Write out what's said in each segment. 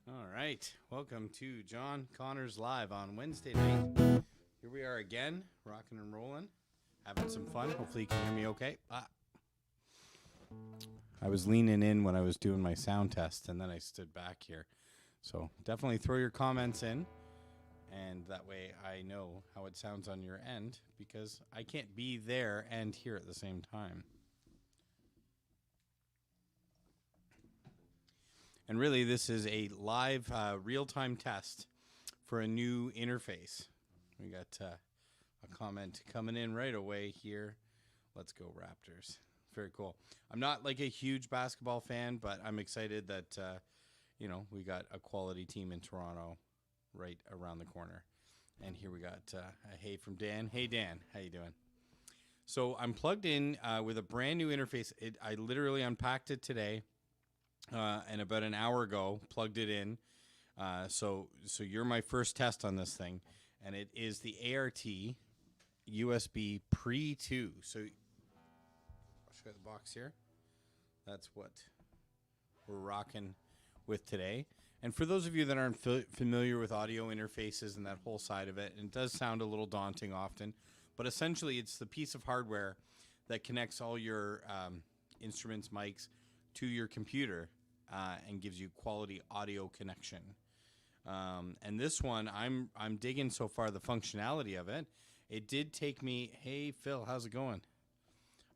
All right. Welcome to John Connors Live on Wednesday night. Here we are again, rocking and rolling, having some fun. Hopefully you can hear me okay. I was leaning in when I was doing my sound test, and then I stood back here. So definitely throw your comments in, and that way I know how it sounds on your end, because I can't be there and here at the same time. And really, this is a live, real-time test for a new interface. We got a comment coming in right away here. Let's go Raptors. Very cool. I'm not like a huge basketball fan, but I'm excited that, we got a quality team in Toronto right around the corner. And here we got a hey from Dan. Hey, Dan. How you doing? So I'm plugged in with a brand new interface. I literally unpacked it today. And about an hour ago, plugged it in. So you're my first test on this thing, and it is the ART USB Pre 2. So I'll show you the box here. That's what we're rocking with today. And for those of you that aren't familiar with audio interfaces and that whole side of it, and it does sound a little daunting often, but essentially it's the piece of hardware that connects all your instruments, mics, to your computer and gives you quality audio connection. And this one, I'm digging so far the functionality of it. It did take me, hey Phil, how's it going?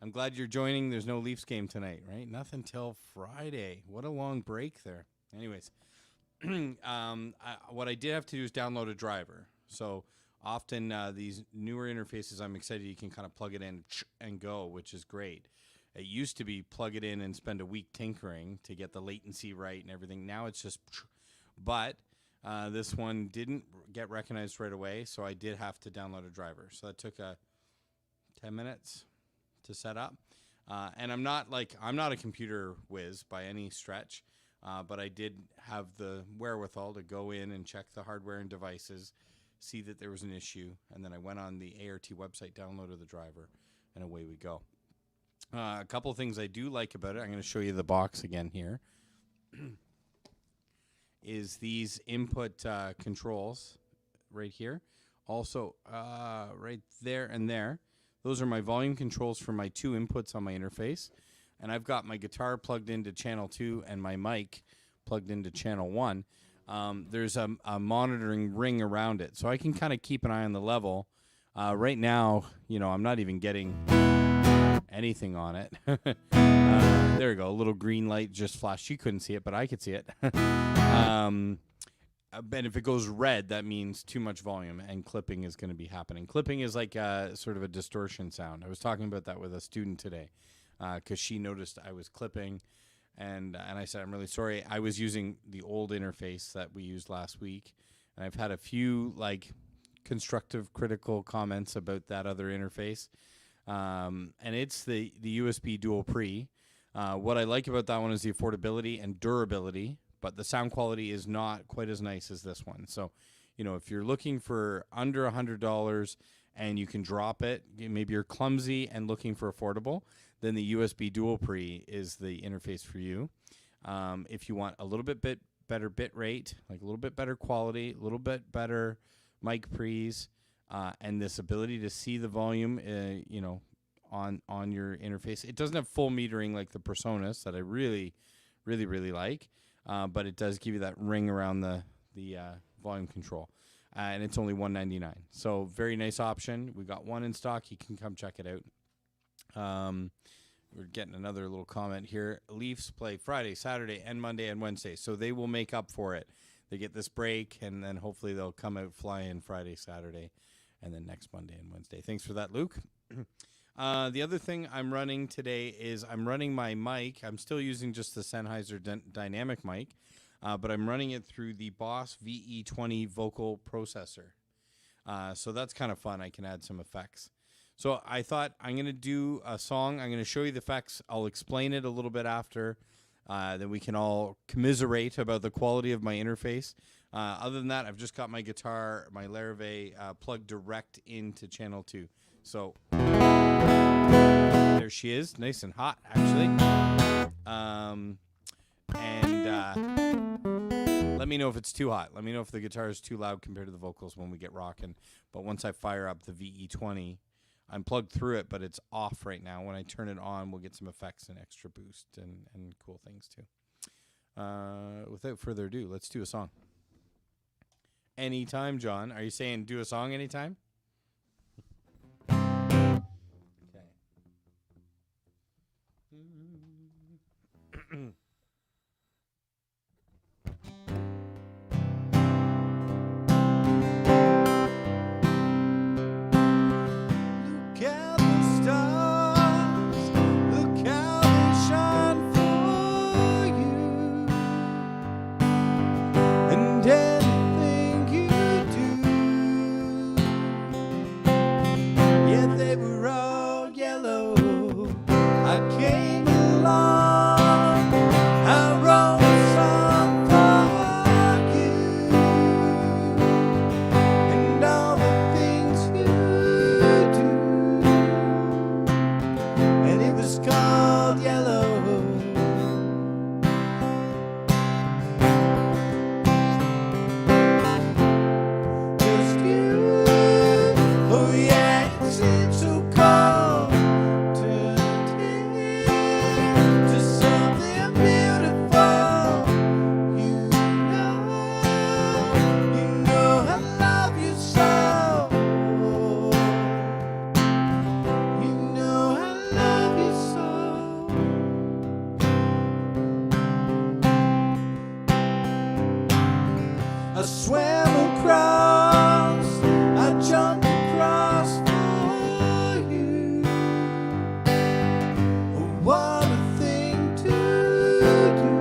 I'm glad you're joining. There's no Leafs game tonight, right? Nothing till Friday. What a long break there. Anyways, what I did have to do is download a driver. So often these newer interfaces, I'm excited you can kind of plug it in and go, which is great. It used to be plug it in and spend a week tinkering to get the latency right and everything. Now it's just, but this one didn't get recognized right away, so I did have to download a driver. So that took 10 minutes to set up. And I'm not a computer whiz by any stretch, but I did have the wherewithal to go in and check the hardware and devices, see that there was an issue, and then I went on the ART website, downloaded the driver, and away we go. A couple of things I do like about it, I'm going to show you the box again here, is these input controls right here. Also, right there and there, those are my volume controls for my two inputs on my interface. And I've got my guitar plugged into channel 2 and my mic plugged into channel 1. There's a monitoring ring around it, so I can kind of keep an eye on the level. Right now, I'm not even getting anything on it. There we go. A little green light just flashed. You couldn't see it, but I could see it. And if it goes red, that means too much volume and clipping is going to be happening. Clipping is like sort of a distortion sound. I was talking about that with a student today because she noticed I was clipping, and I said, I'm really sorry. I was using the old interface that we used last week, and I've had a few constructive, critical comments about that other interface. And it's the USB Dual Pre. What I like about that one is the affordability and durability, but the sound quality is not quite as nice as this one. So, if you're looking for under $100 and you can drop it, maybe you're clumsy and looking for affordable, then the USB Dual Pre is the interface for you. If you want a little bit better bit rate, like a little bit better quality, a little bit better mic pre's, and this ability to see the volume, on your interface. It doesn't have full metering like the Personas that I really, really, really like, but it does give you that ring around the volume control, and it's only $199. So very nice option. We got one in stock. You can come check it out. We're getting another little comment here. Leafs play Friday, Saturday, and Monday and Wednesday, so they will make up for it. They get this break, and then hopefully they'll come out flying Friday, Saturday, and then next Monday and Wednesday. Thanks for that, Luke. The other thing I'm running today is I'm running my mic. I'm still using just the Sennheiser dynamic mic, but I'm running it through the Boss VE20 vocal processor. So that's kind of fun. I can add some effects. So I thought I'm going to do a song. I'm going to show you the effects. I'll explain it a little bit after. Then we can all commiserate about the quality of my interface. Other than that, I've just got my guitar, my Larrivee, plugged direct into channel 2. So there she is, nice and hot, actually. And Let me know if it's too hot. Let me know if the guitar is too loud compared to the vocals when we get rocking. But once I fire up the VE20, I'm plugged through it, but it's off right now. When I turn it on, we'll get some effects and extra boost and cool things too. Without further ado, let's do a song. Anytime, John. Are you saying do a song anytime? Okay. I swam across, I jumped across for you. What a thing to do.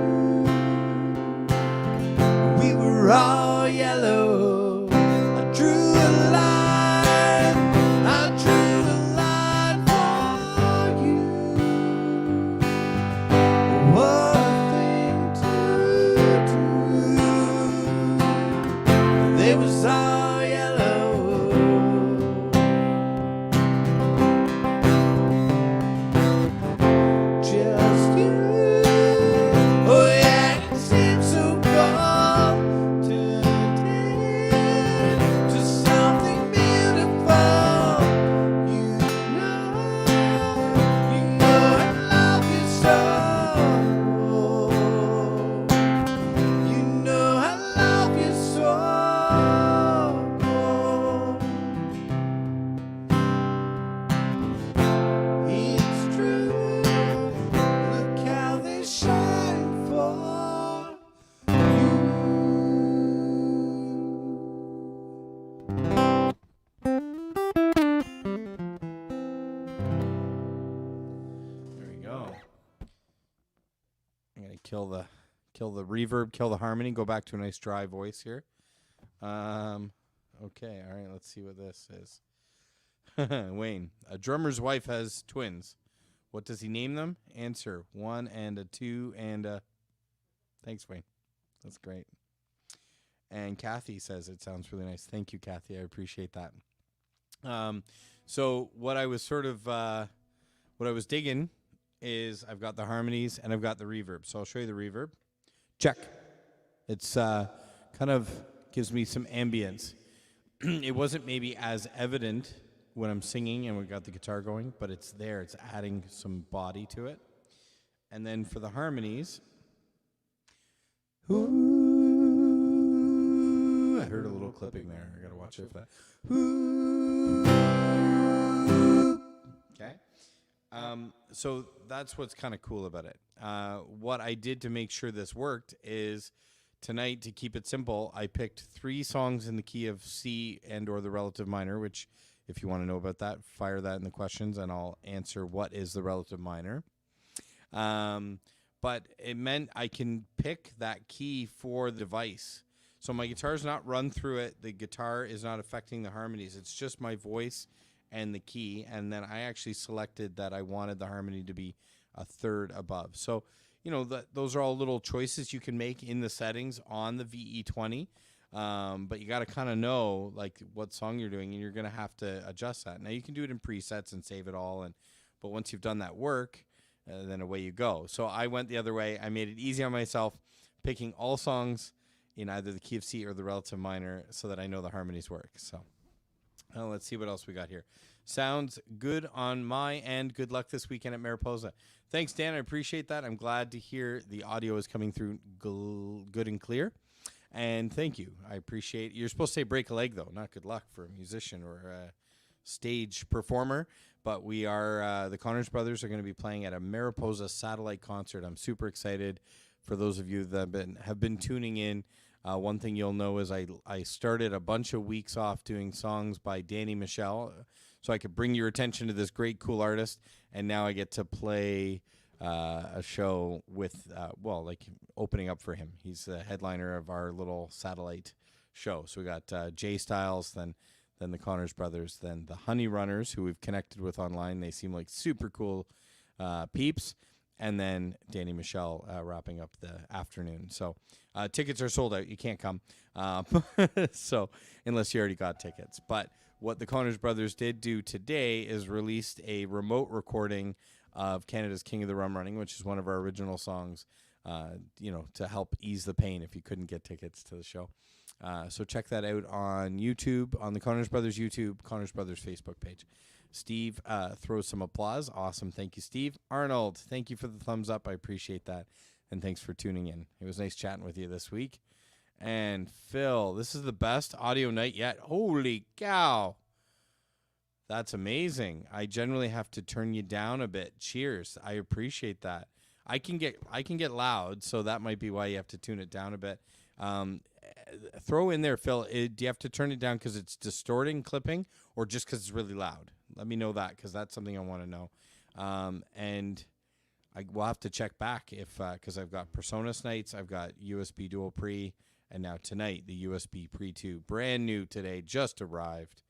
We were all yellow. I drew a line, I drew a line for you. What a thing to do. It was all yellow. Just you. Oh yeah, it seemed so cold. Turned into something beautiful. You know I love you so. You know I love you so. It's true. Look how they shine for you. There we go. I'm gonna kill the reverb, kill the harmony, go back to a nice dry voice here. Okay, all right, let's see what this is. Wayne, a drummer's wife has twins. What does he name them? Answer: 1 and a 2 and a. Thanks, Wayne. That's great. And Kathy says it sounds really nice. Thank you, Kathy. I appreciate that. So what I was sort of what I was digging is I've got the harmonies and I've got the reverb. So I'll show you the reverb. Check. It's kind of gives me some ambience. It wasn't maybe as evident when I'm singing and we got the guitar going, but it's there. It's adding some body to it. And then for the harmonies, ooh, I heard a little clipping there. I gotta watch it for that. Ooh, okay. So that's what's kind of cool about it. What I did to make sure this worked is tonight, to keep it simple, I picked 3 songs in the key of C and or the relative minor, which if you want to know about that, fire that in the questions and I'll answer what is the relative minor. But it meant I can pick that key for the device. So my guitar's not run through it. The guitar is not affecting the harmonies. It's just my voice and the key. And then I actually selected that I wanted the harmony to be a third above. So, you know, those are all little choices you can make in the settings on the VE20. But you got to kind of know like what song you're doing, and you're going to have to adjust that. Now you can do it in presets and save it all. But once you've done that work, then away you go. So I went the other way. I made it easy on myself, picking all songs in either the key of C or the relative minor so that I know the harmonies work. So let's see what else we got here. Sounds good on my end. Good luck this weekend at Mariposa. Thanks, Dan. I appreciate that. I'm glad to hear the audio is coming through good and clear. And thank you. I appreciate. You're supposed to say break a leg, though, not good luck for a musician or a stage performer. But we are, the Connors Brothers are going to be playing at a Mariposa satellite concert. I'm super excited for those of you that have been tuning in. One thing you'll know is I started a bunch of weeks off doing songs by Danny Michel so I could bring your attention to this great, cool artist. And now I get to play a show with, opening up for him. He's the headliner of our little satellite show. So we got Jay Styles, then the Connors Brothers, then the Honey Runners, who we've connected with online. They seem like super cool peeps. And then Danny Michel wrapping up the afternoon. So tickets are sold out. You can't come. So unless you already got tickets. But what the Connors Brothers did do today is released a remote recording of Canada's King of the Rum Running, which is one of our original songs, to help ease the pain if you couldn't get tickets to the show. So check that out on YouTube, on the Connors Brothers YouTube, Connors Brothers Facebook page. Steve throws some applause. Awesome. Thank you, Steve. Arnold, thank you for the thumbs up. I appreciate that. And thanks for tuning in. It was nice chatting with you this week. And Phil, this is the best audio night yet. Holy cow. That's amazing. I generally have to turn you down a bit. Cheers. I appreciate that. I can get loud, so that might be why you have to tune it down a bit. Throw in there, Phil, do you have to turn it down because it's distorting, clipping, or just because it's really loud? Let me know that, because that's something I want to know. And we'll have to check back because I've got Personas nights, I've got USB Dual Pre, and now tonight the USB Pre 2, brand new today, just arrived.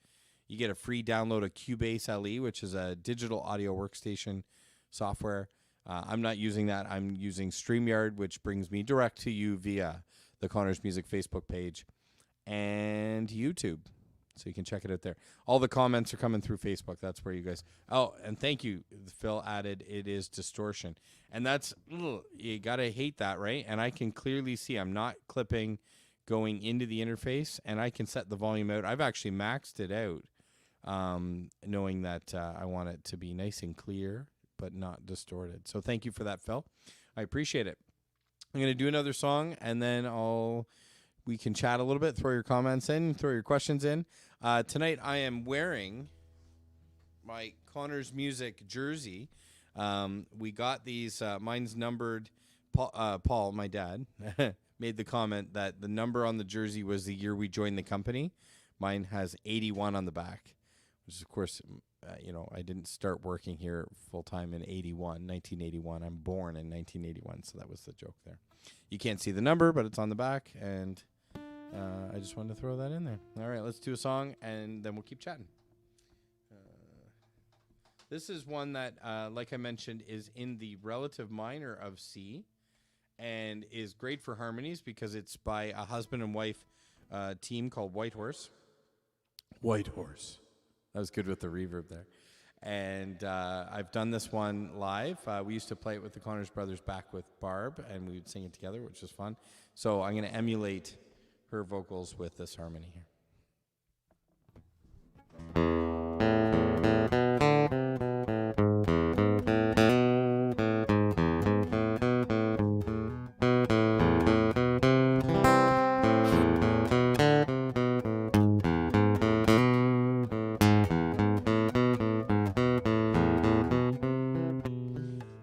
You get a free download of Cubase LE, which is a digital audio workstation software. I'm not using that. I'm using StreamYard, which brings me direct to you via the Connors Music Facebook page and YouTube. So you can check it out there. All the comments are coming through Facebook. That's where you guys... Oh, and thank you. Phil added, it is distortion. And that's... you got to hate that, right? And I can clearly see I'm not clipping going into the interface, and I can set the volume out. I've actually maxed it out, knowing that I want it to be nice and clear, but not distorted. So thank you for that, Phil. I appreciate it. I'm going to do another song, and then we can chat a little bit, throw your comments in, throw your questions in. Tonight I am wearing my Connors Music jersey. We got these, mine's numbered. Paul, my dad, made the comment that the number on the jersey was the year we joined the company. Mine has 81 on the back, which is, of course, I didn't start working here full-time in 1981. I'm born in 1981, so that was the joke there. You can't see the number, but it's on the back, and I just wanted to throw that in there. All right, let's do a song, and then we'll keep chatting. This is one that, like I mentioned, is in the relative minor of C and is great for harmonies because it's by a husband and wife team called White Horse. White Horse. That was good with the reverb there. And I've done this one live. We used to play it with the Connors Brothers back with Barb, and we would sing it together, which was fun. So I'm going to emulate her vocals with this harmony here.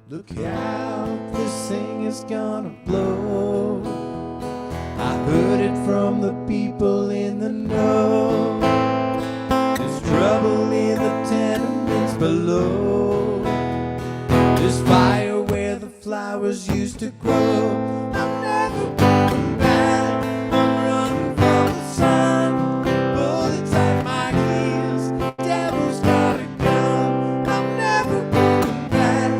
Look out, this thing is gonna blow. I heard it from the people in the know. There's trouble in the tenements below. There's fire where the flowers used to grow. I'm never going back. I'm running from the sun. Bullets at my heels. Devil's got a gun. I'm never going back.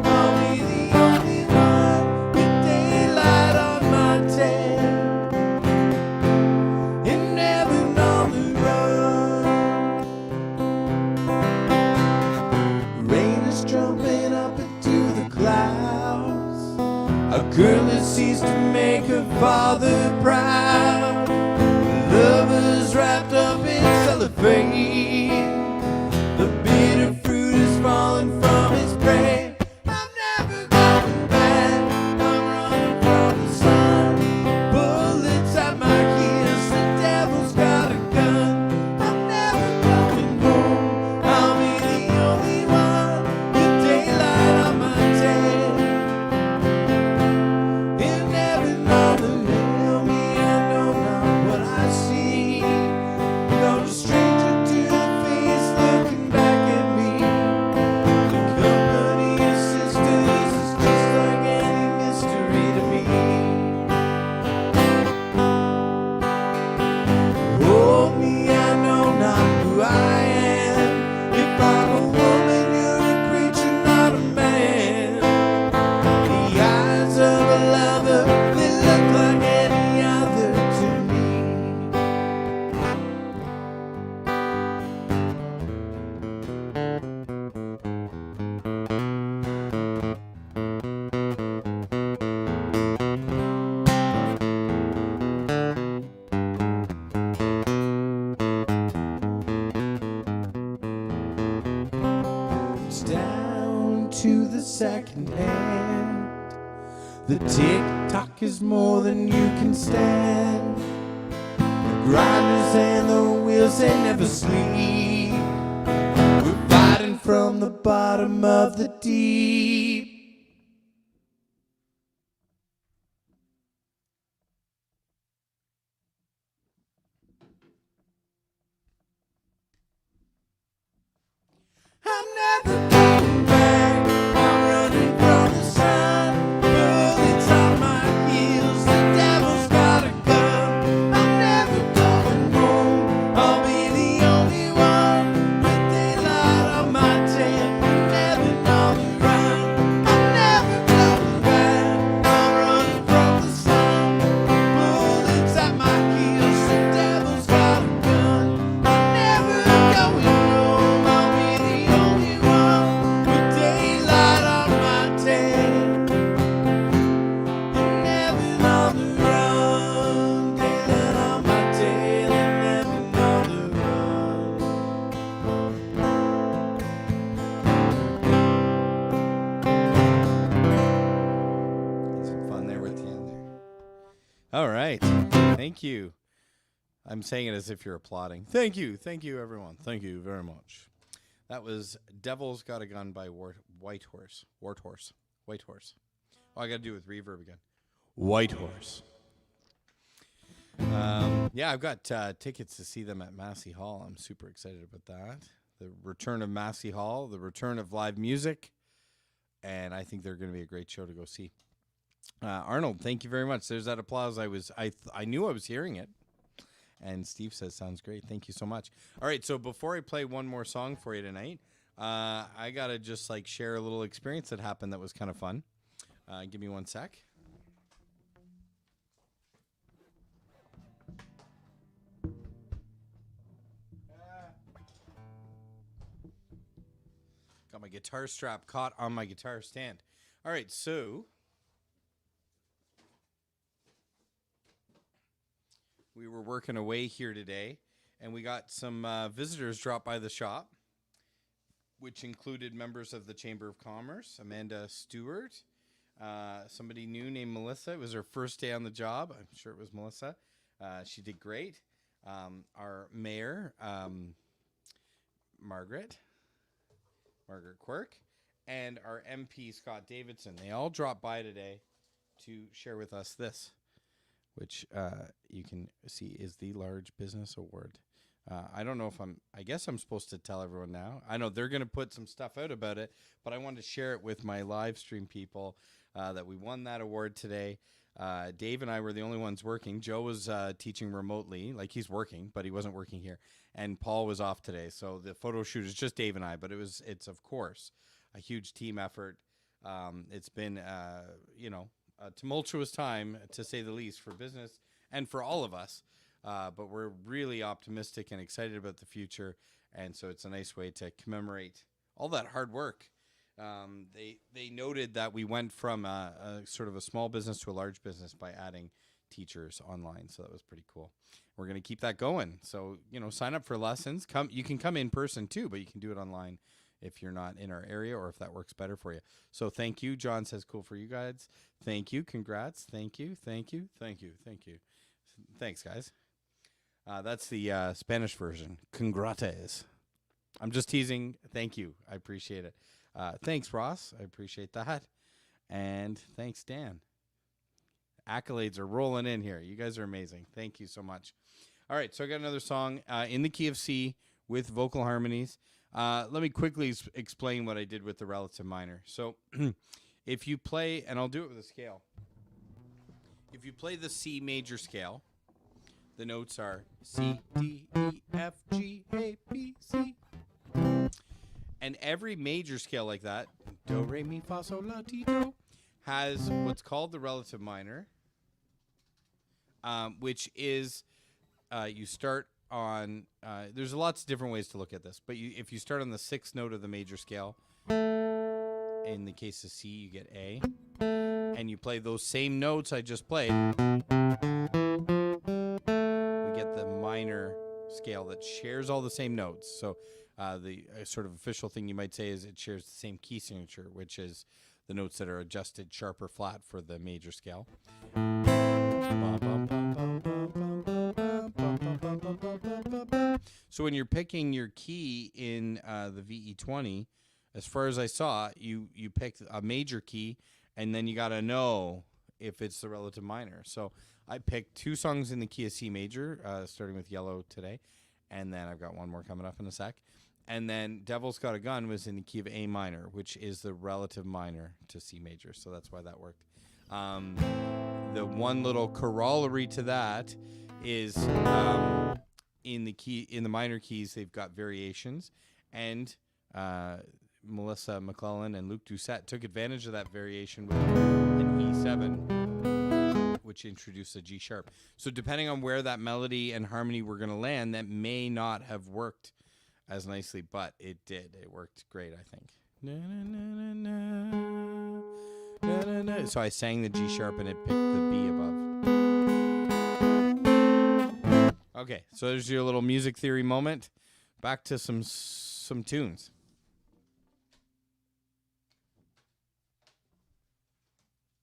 I'll be the only one with daylight on my tail. And never on the run. Rain is jumping up into the clouds. A girl is we're proud. Lovers wrapped up in cellophane. The bitter fruit is falling from its brain. I'm never going back. I'm running from the sun. Bullets at my heels. The devil's got a gun. I'm never going home. I'll be the only one with daylight on my tail. In heaven on the hill, me I know not what I see. No stranger to the face looking back at me. The company of sisters is just like any mystery to me. Oh, me I know not who I am. If I'm a woman, you're a creature, not a man. The eyes of a lover, they look like any other to me. It's down to the second hand. The tick-tock is more than you can stand. The grinders and the wheels, they never sleep. We're fighting from the bottom of the deep. I'm never going back. I'm running from the sun. Bullets on my heels. The devil's got a gun. I'm never going home. I'll be the only one with daylight on my tail. Never on the run. I'm never going back. I'm running from the sun. Bullets at my heels. The devil's got a gun. I'm never going home. I'll be the only one with daylight on my tail. Never on the run. Daylight on my tail. Never on the run. Some fun there with the end there. All right. Thank you. I'm saying it as if you're applauding. Thank you. Thank you, everyone. Thank you very much. That was Devil's Got a Gun by White Horse. White Horse. Oh, I got to do it with reverb again. White Horse. Yeah, I've got tickets to see them at Massey Hall. I'm super excited about that. The return of Massey Hall, the return of live music, and I think they're going to be a great show to go see. Arnold, thank you very much. There's that applause. I knew I was hearing it. And Steve says, sounds great. Thank you so much. All right, so before I play one more song for you tonight, I got to just like share a little experience that happened that was kind of fun. Give me one sec. Got my guitar strap caught on my guitar stand. All right, so we were working away here today, and we got some visitors drop by the shop, which included members of the Chamber of Commerce, Amanda Stewart, somebody new named Melissa. It was her first day on the job. I'm sure it was Melissa. She did great. Our mayor, Margaret Quirk, and our MP, Scott Davidson. They all dropped by today to share with us this, which you can see is the Large Business Award. I don't know if I guess I'm supposed to tell everyone now. I know they're going to put some stuff out about it, but I wanted to share it with my live stream people that we won that award today. Dave and I were the only ones working. Joe was teaching remotely, like he's working, but he wasn't working here. And Paul was off today. So the photo shoot is just Dave and I, but it's of course a huge team effort. It's been, a tumultuous time, to say the least, for business and for all of us. But we're really optimistic and excited about the future. And so it's a nice way to commemorate all that hard work. They noted that we went from a sort of a small business to a large business by adding teachers online. So that was pretty cool. We're going to keep that going. So, sign up for lessons. You can come in person too, but you can do it online if you're not in our area or if that works better for you. So thank you. John says cool for you guys. Thank you. Congrats. Thank you. Thank you. Thank you. Thank you. Thanks, guys. That's the Spanish version. Congrates. I'm just teasing. Thank you. I appreciate it. Thanks, Ross. I appreciate that. And thanks, Dan. Accolades are rolling in here. You guys are amazing. Thank you so much. All right, so I got another song in the key of C with vocal harmonies. Let me quickly explain what I did with the relative minor. So if you play, and I'll do it with a scale. If you play the C major scale, the notes are C, D, E, F, G, A, B, C. And every major scale like that, do, re, mi, fa, sol, la, ti, do, has what's called the relative minor, which is you start on, there's lots of different ways to look at this, but if you start on the sixth note of the major scale, in the case of C, you get A, and you play those same notes I just played, we get the minor scale that shares all the same notes. So the sort of official thing you might say is it shares the same key signature, which is the notes that are adjusted sharp or flat for the major scale. So when you're picking your key in the VE20, as far as I saw, you pick a major key, and then you got to know if it's the relative minor. So I picked 2 songs in the key of C major, starting with Yellow today, and then I've got one more coming up in a sec. And then Devil's Got a Gun was in the key of A minor, which is the relative minor to C major. So that's why that worked. The one little corollary to that is in the minor keys, they've got variations. And Melissa McClellan and Luke Doucette took advantage of that variation with an E7, which introduced a G sharp. So depending on where that melody and harmony were going to land, that may not have worked as nicely, but it did. It worked great, I think. Na, na, na, na, na, na, na. So I sang the G sharp and it picked the B above. Okay, so there's your little music theory moment. Back to some tunes.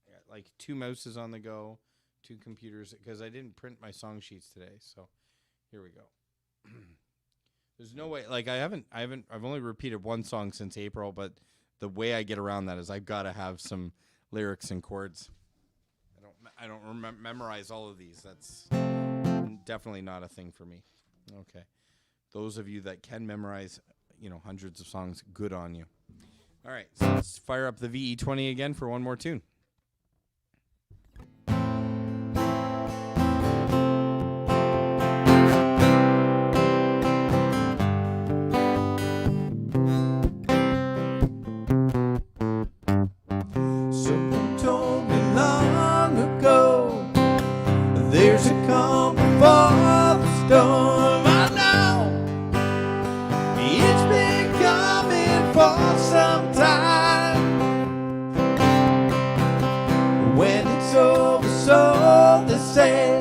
I got like 2 mouses on the go, 2 computers, because I didn't print my song sheets today. So here we go. There's no way, like I've only repeated 1 song since April, but the way I get around that is I've got to have some lyrics and chords. I don't memorize all of these. That's definitely not a thing for me. Okay. Those of you that can memorize, hundreds of songs, good on you. All right, so let's fire up the VE20 again for one more tune. There's a calm before the storm. I know it's been coming for some time. When it's over, so they say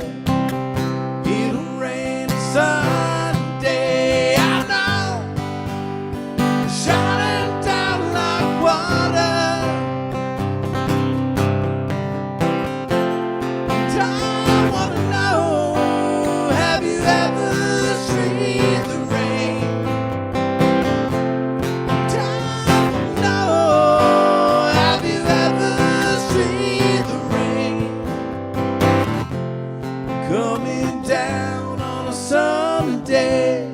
it'll rain Sunday. I know, shining down like water. Coming down on a summer day.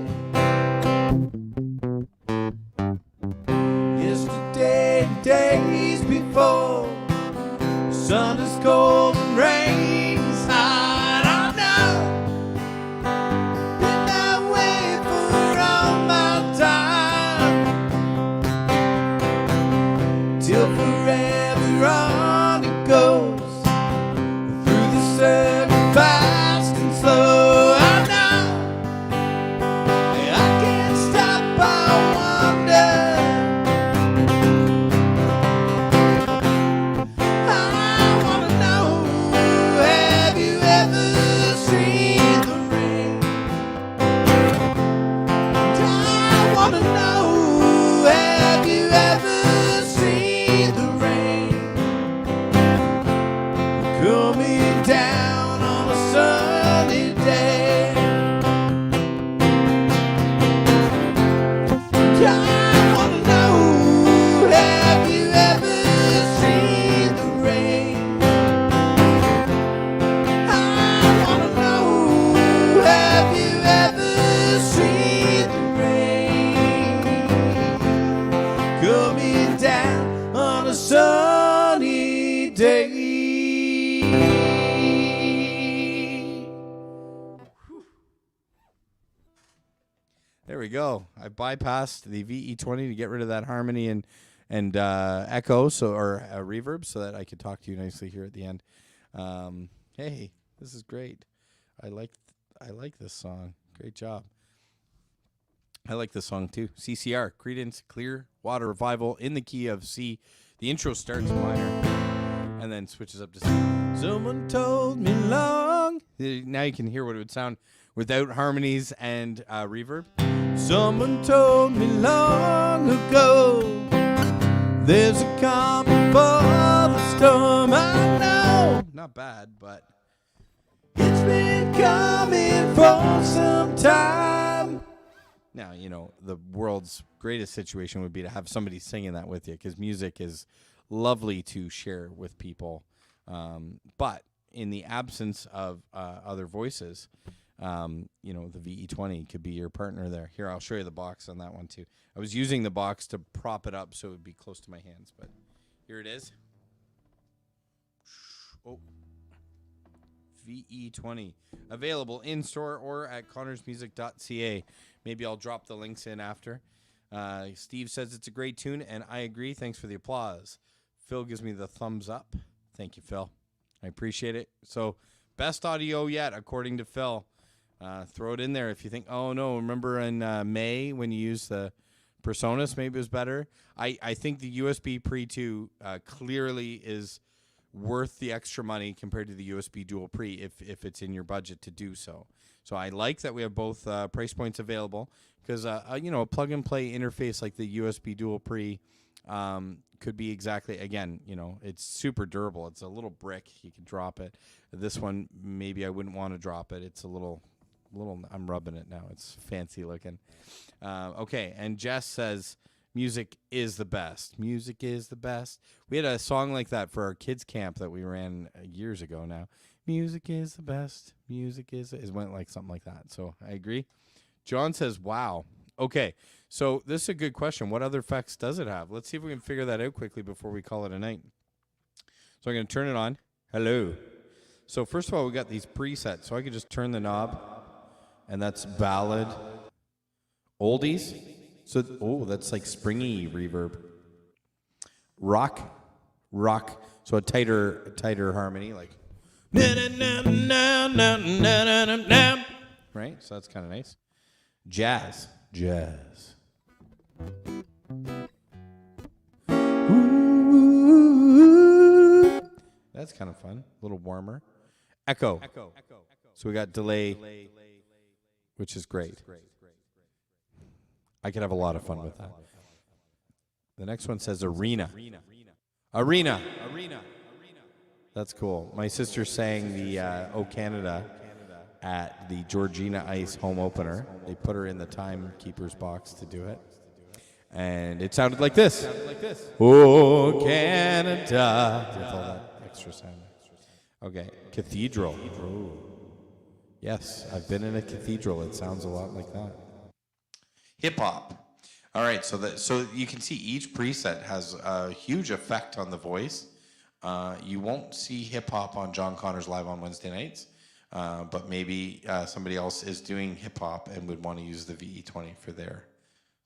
Yesterday, days before, the sun is cold and rain is hot. I know, been that way for all my time, till forever on it goes, through the circle fast and slow. I know There we go. I bypassed the VE20 to get rid of that harmony and echo, or reverb, so that I could talk to you nicely here at the end. Hey, this is great. I like this song. Great job. I like this song too. CCR, Creedence Clearwater Revival, in the key of C. The intro starts minor and then switches up to C. Someone told me long. Now you can hear what it would sound without harmonies and reverb. Someone told me long ago there's a coming for the storm. I know. Not bad, but it's been coming for some time. Now, the world's greatest situation would be to have somebody singing that with you, because music is lovely to share with people. But in the absence of other voices, the VE20 could be your partner there. Here, I'll show you the box on that one too. I was using the box to prop it up so it would be close to my hands, but here it is. Oh. VE20, available in store or at connorsmusic.ca. Maybe I'll drop the links in after. Steve says it's a great tune, and I agree. Thanks for the applause. Phil gives me the thumbs up. Thank you, Phil. I appreciate it. So, best audio yet, according to Phil. Throw it in there if you think, oh no, remember in May when you used the Personas, maybe it was better. I think the USB Pre 2 clearly is worth the extra money compared to the USB Dual Pre if it's in your budget to do so. So I like that we have both price points available, because a plug and play interface like the USB Dual Pre could be exactly, again, it's super durable. It's a little brick, you can drop it. This one, maybe I wouldn't want to drop it. It's a little, I'm rubbing it now. It's fancy looking. Okay, and Jess says, music is the best. Music is the best. We had a song like that for our kids' camp that we ran years ago now. Music is the best. Music is... It went like something like that. So I agree. John says, wow. Okay, so this is a good question. What other effects does it have? Let's see if we can figure that out quickly before we call it a night. So I'm going to turn it on. Hello. So first of all, we got these presets. So I could just turn the knob, and that's ballad. Oldies. So, that's like springy reverb. Rock. So a tighter harmony, like. Right? So that's kind of nice. Jazz. That's kind of fun. A little warmer. Echo. So we got delay, which is great. I could have a lot of fun with that. The next one says arena. That's cool. My sister sang the O Canada at the Georgina Ice home opener. They put her in the timekeeper's box to do it. And it sounded like this. Oh, Canada. With all that extra sound. Okay, cathedral. Oh. Yes, I've been in a cathedral. It sounds a lot like that. Hip hop. All right, so you can see each preset has a huge effect on the voice. You won't see hip hop on John Connors Live on Wednesday nights, but maybe somebody else is doing hip hop and would want to use the VE20 for their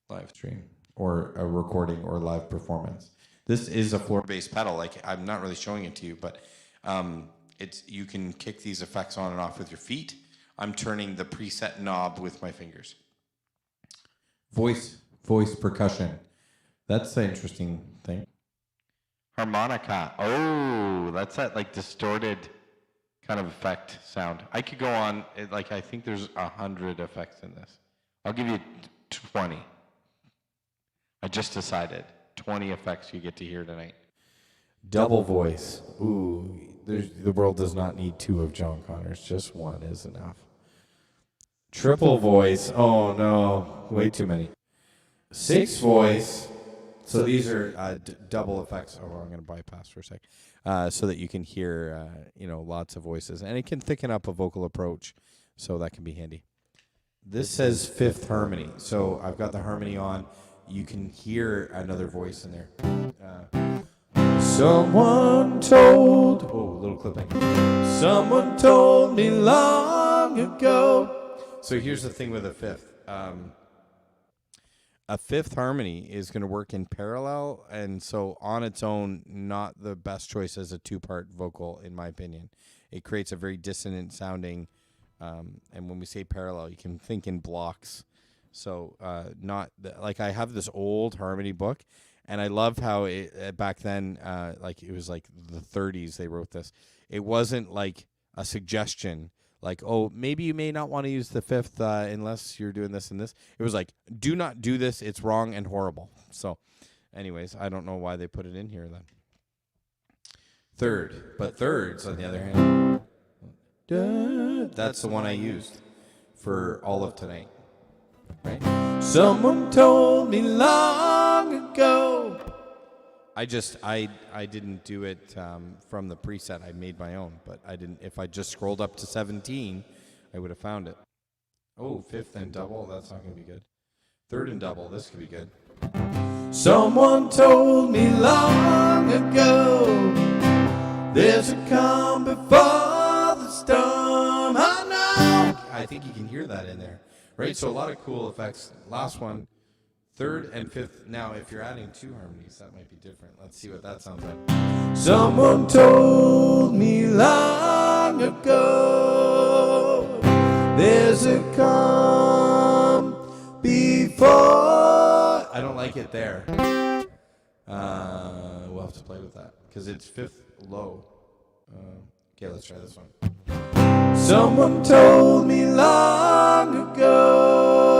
live stream or a recording or live performance. This is a floor-based pedal. Like, I'm not really showing it to you, but you can kick these effects on and off with your feet. I'm turning the preset knob with my fingers. Voice percussion. That's the interesting thing. Harmonica. Oh, that's that like distorted kind of effect sound. I could go on, I think there's 100 effects in this. I'll give you 20. I just decided 20 effects you get to hear tonight. Double voice. Ooh, the world does not need two of John Connors. Just one is enough. Triple voice. Oh no, way too many. 6 voice. So these are double effects. Oh, I'm going to bypass for a sec, so that you can hear, lots of voices, and it can thicken up a vocal approach, so that can be handy. This says fifth harmony, so I've got the harmony on. You can hear another voice in there. Someone told. Oh, a little clipping. Someone told me long ago. So here's the thing with a fifth. a fifth harmony is going to work in parallel, and so on its own, not the best choice as a two-part vocal, in my opinion. It creates a very dissonant sounding, and when we say parallel, you can think in blocks. So like I have this old harmony book, and I love how it back then, like it was like the 30s they wrote this. It wasn't like a suggestion, like, oh, maybe you may not want to use the fifth unless you're doing this and this. It was like, do not do this. It's wrong and horrible. So anyways, I don't know why they put it in here then. Third. But thirds, on the other hand, that's the one I used for all of tonight. Right? Someone told me long ago. I didn't do it from the preset. I made my own, but I didn't. If I just scrolled up to 17, I would have found it. Oh, fifth and double. That's not going to be good. Third and double. This could be good. Someone told me long ago, there's a calm before the storm. I know. I think you can hear that in there, right? So a lot of cool effects. Last one. Third and fifth. Now, if you're adding two harmonies, that might be different. Let's see what that sounds like. Someone told me long ago, there's a calm before. I don't like it there. We'll have to play with that because it's fifth low. Okay, let's try this one. Someone told me long ago,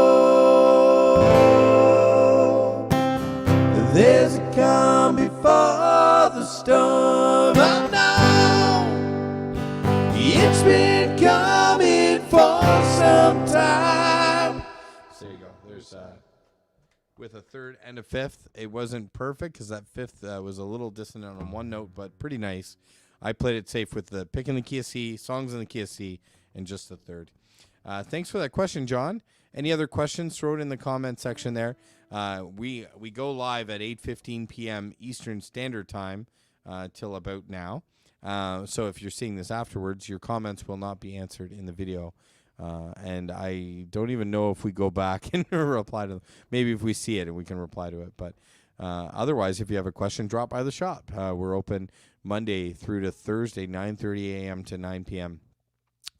there's a calm before the storm. I know it's been coming for some time. So there you go. There's with a third and a fifth. It wasn't perfect because that fifth was a little dissonant on one note, but pretty nice. I played it safe with the pick in the key of C, songs in the key of C, and just the third. Thanks for that question, John. Any other questions? Throw it in the comment section there. We go live at 8:15 p.m. Eastern Standard Time till about now. So if you're seeing this afterwards, your comments will not be answered in the video. And I don't even know if we go back and reply to them. Maybe if we see it and we can reply to it. But otherwise, if you have a question, drop by the shop. We're open Monday through to Thursday, 9:30 a.m. to 9 p.m.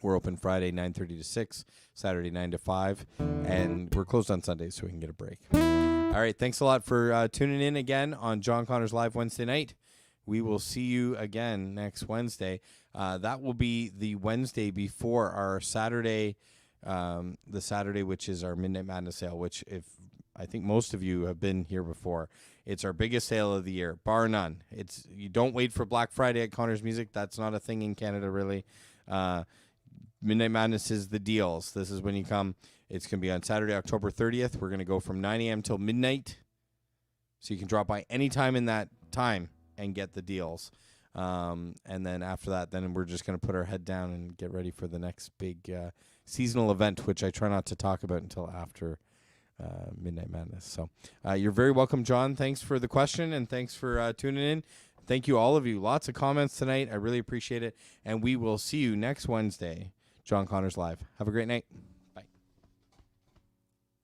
We're open Friday, 9:30 to 6, Saturday, 9 to 5, and we're closed on Sundays so we can get a break. All right, thanks a lot for tuning in again on John Connors Live Wednesday night. We will see you again next Wednesday. That will be the Wednesday before our Saturday, the Saturday, which is our Midnight Madness sale, which if I think most of you have been here before. It's our biggest sale of the year, bar none. You don't wait for Black Friday at Connors Music. That's not a thing in Canada, really. Midnight Madness is the deals. This is when you come. It's going to be on Saturday, October 30th. We're going to go from 9 a.m. till midnight. So you can drop by any time in that time and get the deals. And then after that, then we're just going to put our head down and get ready for the next big seasonal event, which I try not to talk about until after Midnight Madness. So you're very welcome, John. Thanks for the question, and thanks for tuning in. Thank you, all of you. Lots of comments tonight. I really appreciate it. And we will see you next Wednesday. John Connors Live. Have a great night.